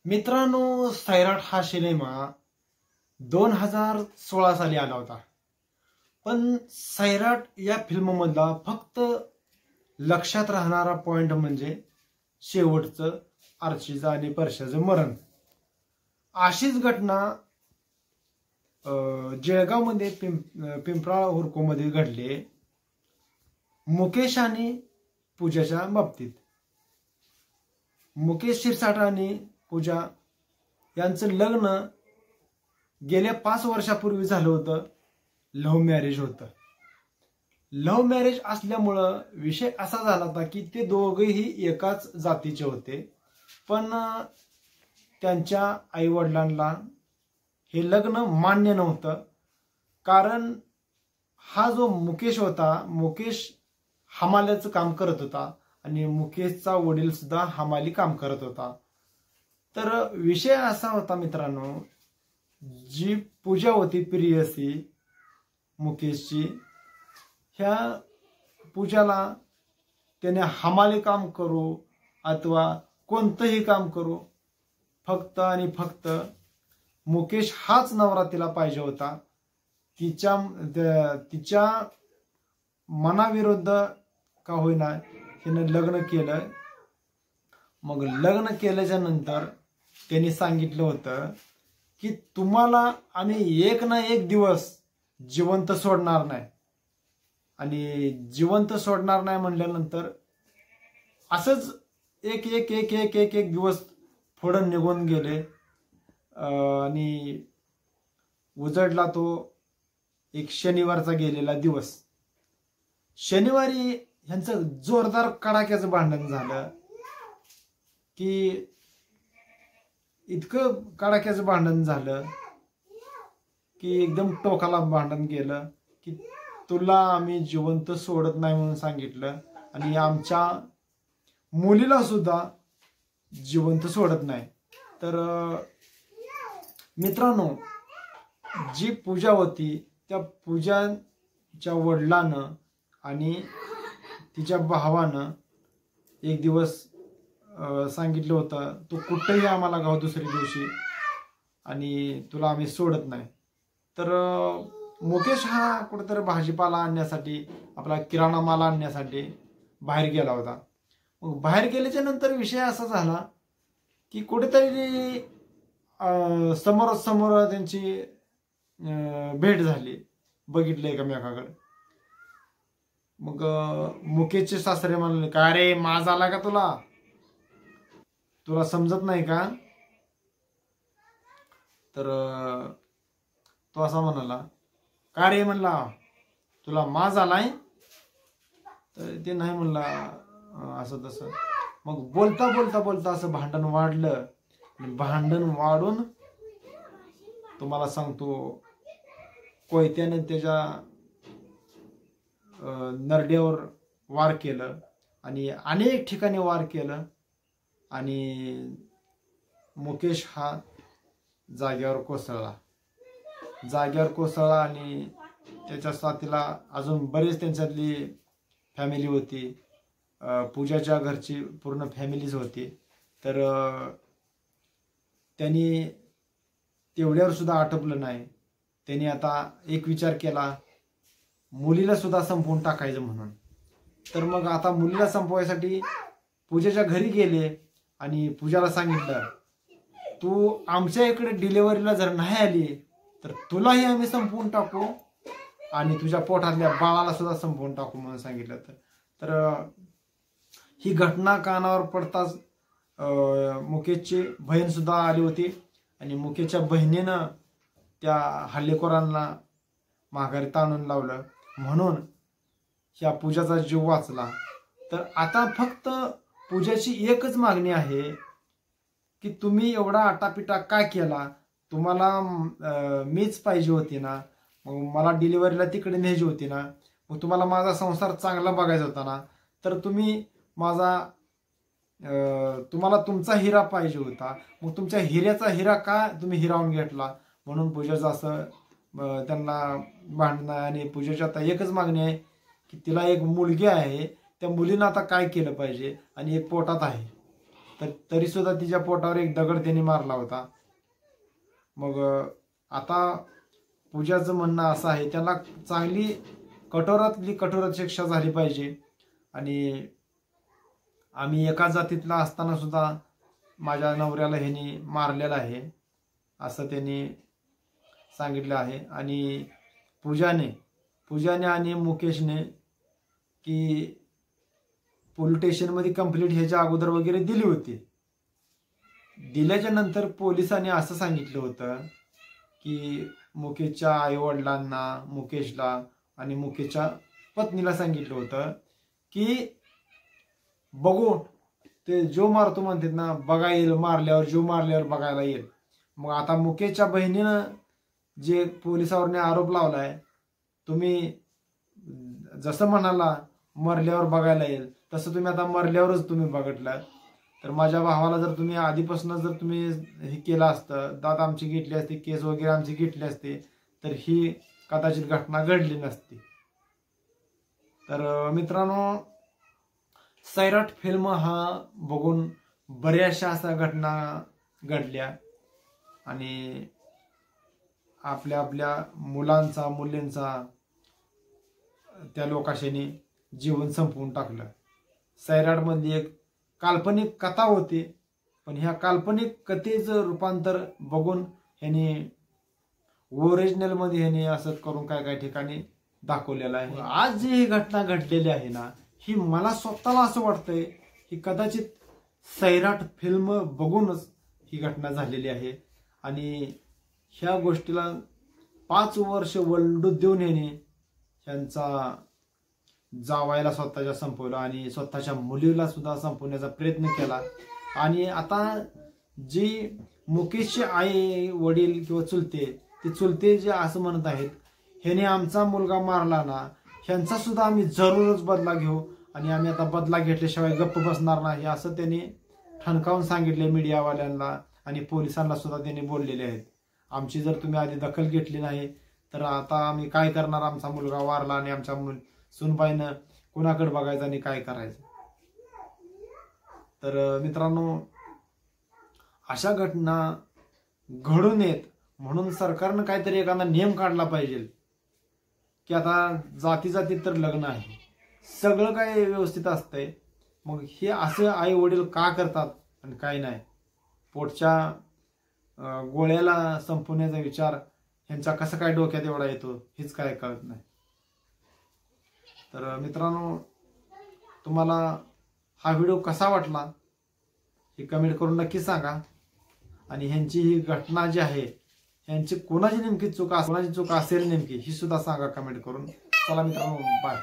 मित्रांनो, सैराट हा सिनेमा 2016 साली आला होता. पण सैराट या फिल्म मधला फक्त लक्षात राहणारा पॉइंट म्हणजे शेवटचं आर्चीचं आणि परशाचं मरण. अशीच घटना जळगावमध्ये पिंपळा हुरकोमध्ये घडली मुकेश आणि पूजाच्या बाबतीत. मुकेश शिरसाट आणि पूजा यांचं लग्न गेल्या 5 वर्षापूर्वी झालं होतं. लव्ह मॅरेज होतं. लव्ह मॅरेज असल्यामुळं विषय असा झाला होता की ते दोघेही एकाच जातीचे होते, पण त्यांच्या आई वडिलांना हे लग्न मान्य नव्हतं. कारण हा जो मुकेश होता, मुकेश हमाल्याचं काम करत होता आणि मुकेशचा वडील सुद्धा हमाली काम करत होता. तर विषय असा होता मित्रांनो, जी पूजा होती प्रियसी मुकेशची, ह्या पूजाला त्याने हमाली काम करू अथवा कोणतंही काम करू, फक्त आणि फक्त मुकेश हाच नवरा तिला पाहिजे होता. तिच्या मनाविरुद्ध का होईना तिने लग्न केलं. मग लग्न केल्याच्या नंतर त्यांनी सांगितलं होतं की तुम्हाला आम्ही एक ना एक दिवस जिवंत सोडणार नाही. आणि जिवंत सोडणार नाही म्हणल्यानंतर असंच एक एक एक एक एक एक दिवस पुढे निघून गेले आणि उजडला तो एक शनिवारचा गेलेला दिवस. शनिवारी ह्यांचं जोरदार कडाक्याचं भांडण झालं की इतकं कडाक्याचं भांडण झालं की एकदम टोकाला भांडण गेलं की तुला आम्ही जिवंत सोडत नाही म्हणून सांगितलं आणि आमच्या मुलीला सुद्धा जिवंत सोडत नाही. तर मित्रांनो, जी पूजा होती त्या पूजाच्या वडिलांनं आणि तिच्या भावानं एक दिवस सांगितलं होतं, तू कुठेही आम्हाला गाव दुसऱ्या दिवशी आणि तुला आम्ही सोडत नाही. तर मुकेश हा कुठेतरी भाजीपाला आणण्यासाठी, आपला किराणा माल आणण्यासाठी बाहेर गेला होता. मग बाहेर गेल्याच्या नंतर विषय असा झाला की कुठेतरी समोरासमोर त्यांची भेट झाली, बघितलं एकमेकाकडे. मग मुकेशचे सासरे म्हणले, का रे माज आला का तुला समजत नाही का? तर तो असा म्हणाला, का रे म्हणला तुला माज आलाय? तर ते नाही म्हणला असं तसं. मग बोलता बोलता बोलता असं भांडण वाढलं. भांडण वाढून तुम्हाला सांगतो, कोयत्याने त्याच्या नरड्यावर वार केलं आणि अनेक ठिकाणी वार केलं आणि मुकेश हा जागेवर कोसळला आणि त्याच्या साथीला अजून बरेच त्यांच्यातली फॅमिली होती. पूजाच्या घरची पूर्ण फॅमिलीच होती. तर त्यांनी तेवढ्यावर सुद्धा आटपलं नाही. त्यांनी आता एक विचार केला, मुलीला सुद्धा संपवून टाकायचं म्हणून. तर मग आता मुलीला संपवायसाठी पूजाच्या घरी गेले आणि पूजाला सांगितलं, तू आमच्या इकडे डिलेव्हरीला जर नाही आली तर तुलाही आम्ही संपवून टाकू आणि तुझ्या पोटातल्या बाळाला सुद्धा संपवून टाकू म्हणून सांगितलं. तर ही घटना कानावर पडताच मुकेशची बहीण सुद्धा आली होती आणि मुकेशच्या बहिणीनं त्या हल्लेखोरांना माघारी ताणून लावलं, म्हणून ह्या पूजाचा जीव वाचला. तर आता फक्त पूजाची एकच मागणी आहे की तुम्ही एवढा आटापिटा काय केला? तुम्हाला मीच पाहिजे होती ना, मग मला डिलिव्हरीला तिकडे न्यायची होती ना, मग तुम्हाला माझा संसार चांगला बघायचा होता ना, तर तुम्हाला तुमचा हिरा पाहिजे होता, मग तुमच्या हिऱ्याचा हिरा का तुम्ही हिरावून घेतला? म्हणून पूजाचं असं त्यांना भांडणं. आणि पूजाची आता एकच मागणी आहे की तिला एक मुलगी आहे, त्या मुलीनं आता काय केलं पाहिजे आणि एक पोटात आहे. तर तरी सुद्धा तिच्या पोटावर एक दगड त्यांनी मारला होता. मग आता पूजाचं म्हणणं असं आहे, त्याला चांगली कठोरातली कठोर शिक्षा झाली पाहिजे. आणि आम्ही एका जातीतला असताना सुद्धा माझ्या नवऱ्याला ह्यांनी मारलेलं आहे असं त्यांनी सांगितलं आहे. आणि पूजाने आणि मुकेशने की पोलीस स्टेशनमध्ये कंप्लेंट ह्याच्या अगोदर वगैरे दिली होती. दिल्याच्या नंतर पोलिसांनी असं सांगितलं होतं की मुकेशच्या आईवडिलांना, मुकेशला आणि मुकेशच्या पत्नीला सांगितलं होतं की बघू ते जो मारतो म्हणतात ना, बघा येईल मारल्यावर, जो मारल्यावर बघायला येईल. मग आता मुकेशच्या बहिणीनं जे पोलिसावरने आरोप लावलाय, तुम्ही जसं म्हणाला मरल्यावर बघायला येईल, तसं तुम्ही आता मरल्यावरच तुम्ही बघितलं. तर माझ्या भावाला जर तुम्ही आधीपासून जर तुम्ही हे केलं असतं, दात आमची घेतली असती, केस वगैरे आमची घेतली असते, तर ही कदाचित घटना घडली नसती. तर मित्रांनो, सैराट फिल्म हा बघून बऱ्याचशा अशा घटना घडल्या आणि आपल्या आपल्या मुलांचा, मुलींचा त्या लोकाशाने जीवन संपवून टाकलं. सैराटमध्ये एक काल्पनिक कथा होती, पण ह्या काल्पनिक कथेचं रूपांतर बघून ह्याने ओरिजिनल मध्ये ह्याने असं करून काय काय ठिकाणी दाखवलेलं आहे. आज जी ही घटना घडलेली आहे ना, ही मला स्वतःला असं वाटतंय ही कदाचित सैराट फिल्म बघूनच ही घटना झालेली आहे. आणि ह्या गोष्टीला 5 वर्ष वल्डू देऊन ह्याने त्यांचा जावायला स्वतःच्या संपवलं आणि स्वतःच्या मुलीला सुद्धा संपवण्याचा प्रयत्न केला. आणि आता जी मुकेशचे आई वडील किंवा चुलते जे असं म्हणत आहेत, ह्याने आमचा मुलगा मारला ना, ह्यांचा सुद्धा आम्ही जरूरच बदला घेऊ आणि आम्ही आता बदला घेतल्याशिवाय गप्प बसणार नाही, असं त्यांनी ठणकावून सांगितले मीडियावाल्यांना आणि पोलिसांना सुद्धा त्यांनी बोललेले आहेत. आमची जर तुम्ही आधी दखल घेतली नाही तर आता आम्ही काय करणार, आमचा मुलगा वारला आणि आमच्या सुनबाईनं कुणाकडे बघायचं आणि काय करायचं. तर मित्रांनो, अशा घटना घडू नयेत म्हणून सरकारनं काहीतरी एखादा नियम काढला पाहिजे की आता जाती जातीत तर लग्न आहे, सगळं काय व्यवस्थित असतंय, मग हे असं आई वडील का करतात आणि काय नाही. पोटच्या गोळ्याला संपवण्याचा विचार ह्यांचा कसा काय डोक्यात एवढा येतो हेच काय कळत नाही. तर मित्रांनो, तुम्हाला हा व्हिडिओ कसा वाटला हे कमेंट करून नक्की सांगा. आणि ह्यांची ही घटना जी आहे, ह्यांची कोणाची नेमकी चूक, कोणाची चूक असेल नेमकी ही सुद्धा सांगा कमेंट करून. चला मित्रांनो, बाय.